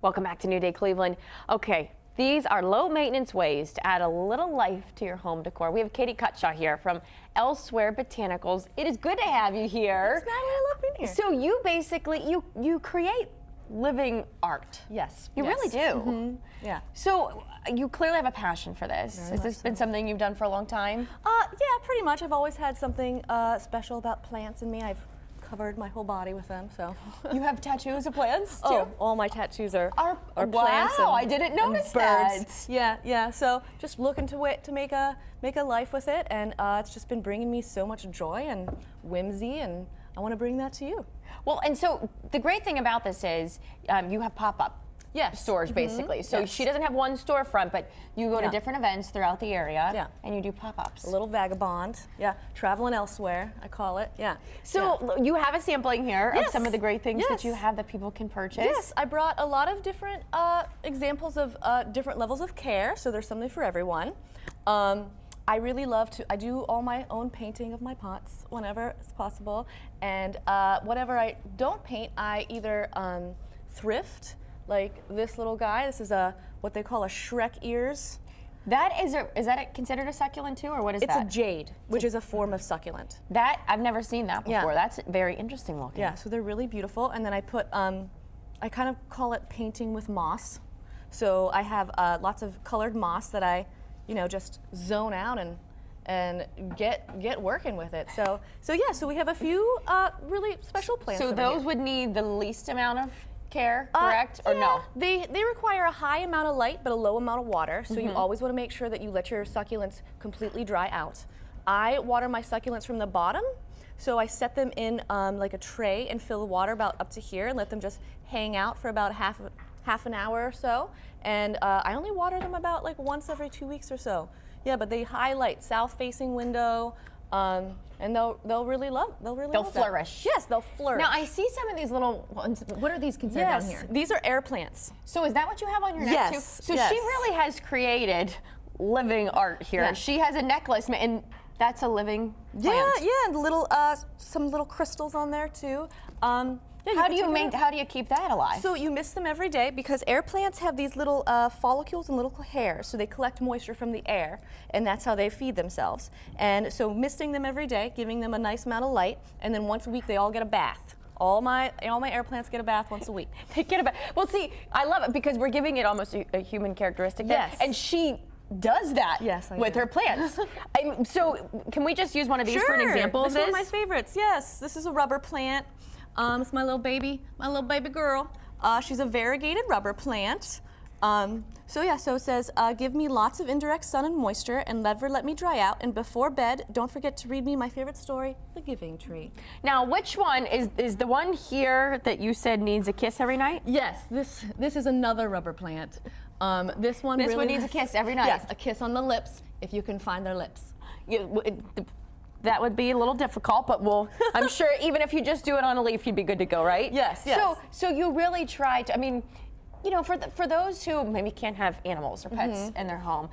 Welcome back to New Day Cleveland. Okay, these are low maintenance ways to add a little life to your home decor. We have Katie Cutshaw here from Elsewhere Botanicals. It is good to have you here. Thanks, Natalie. I love being here. So you basically, you create living art. Yes. You really do. Mm-hmm. Yeah. So you clearly have a passion for this. Has this been something you've done for a long time? Yeah, pretty much. I've always had something special about plants in me. I've covered my whole body with them, so. You have tattoos of plants too? Oh, all my tattoos are wow, plants and, I didn't notice birds. that. Yeah. So just looking to make a life with it, and it's just been bringing me so much joy and whimsy, and I want to bring that to you. Well, and so the great thing about this is you have pop-up stores basically. So she doesn't have one storefront, but you go to different events throughout the area and you do pop-ups. A little vagabond. Yeah, traveling elsewhere, I call it. Yeah. So you have a sampling here of some of the great things that you have that people can purchase. Yes, I brought a lot of different examples of different levels of care, so there's something for everyone. I really love I do all my own painting of my pots whenever it's possible, and whatever I don't paint, I either thrift, like this little guy. This is what they call a Shrek ears. Is that considered a succulent too, or what is that? It's a jade, which is a form of succulent. That, I've never seen that before. Yeah. That's very interesting looking. Yeah, so they're really beautiful, and then I put, I kind of call it painting with moss. So I have lots of colored moss that I, just zone out and get working with it. So we have a few really special plants. So those would need the least amount of care, correct? Or no? They require a high amount of light but a low amount of water, so you always want to make sure that you let your succulents completely dry out. I water my succulents from the bottom, so I set them in like a tray and fill the water about up to here and let them just hang out for about half an hour or so. And I only water them about like once every 2 weeks or so. Yeah, but they highlight south-facing window. And they'll really love flourish. Yes, they'll flourish. Now I see some of these little ones. What are these considered down here? These are air plants. So is that what you have on your neck too? So she really has created living art here. Yeah. She has a necklace, and that's a living plant. Yeah, and little some little crystals on there too. How do you keep that alive? So you mist them every day because air plants have these little follicles and little hairs, so they collect moisture from the air, and that's how they feed themselves. And so misting them every day, giving them a nice amount of light, and then once a week they all get a bath. All my air plants get a bath once a week. They get a bath. Well, see, I love it because we're giving it almost a human characteristic. Yes. And she does that with her plants. So can we just use one of these for an example of this? This is one of my favorites. Yes, this is a rubber plant. It's my little baby girl. She's a variegated rubber plant. So it says, give me lots of indirect sun and moisture and never let me dry out. And before bed, don't forget to read me my favorite story, The Giving Tree. Now, which one is the one here that you said needs a kiss every night? Yes, this is another rubber plant. This one needs a kiss every night? Yes, a kiss on the lips, if you can find their lips. That would be a little difficult, but I'm sure even if you just do it on a leaf, you'd be good to go, right? Yes. So you really try to, for those who maybe can't have animals or pets in their home,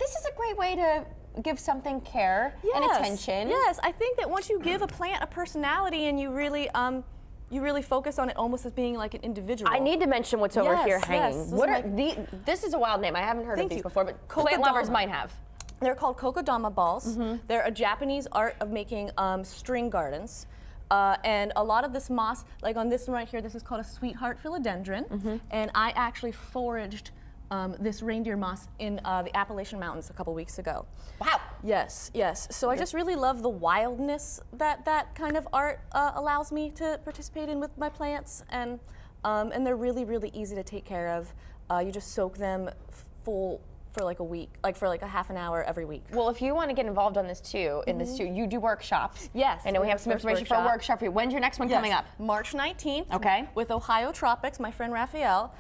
this is a great way to give something care and attention. Yes, I think that once you give a plant a personality and you really focus on it almost as being like an individual. I need to mention what's over here hanging. Yes, this is a wild name. I haven't heard of these before, but plant lovers might have. They're called kokodama balls. They're a Japanese art of making string gardens. And a lot of this moss, like on this one right here, this is called a sweetheart philodendron. And I actually foraged this reindeer moss in the Appalachian Mountains a couple weeks ago. Wow. Yes. So I just really love the wildness that kind of art allows me to participate in with my plants. And they're really, really easy to take care of. You just soak them full for like a week, like for like a half an hour every week. Well, if you want to get involved on this too, you do workshops. Yes. I know we have some information for a workshop for you. When's your next one coming up? March 19th. Okay. With Ohio Tropics, my friend Raphael.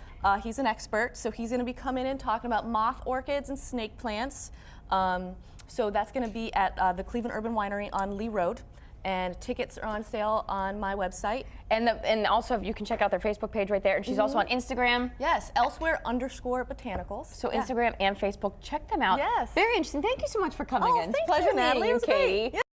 He's an expert, so he's going to be coming in talking about moth orchids and snake plants. So that's going to be at the Cleveland Urban Winery on Lee Road. And tickets are on sale on my website. And also you can check out their Facebook page right there. And she's also on Instagram. Yes, elsewhere_botanicals. So Instagram and Facebook, check them out. Yes. Very interesting. Thank you so much for coming in. Thank It's a pleasure you, Natalie. meeting you, Katie.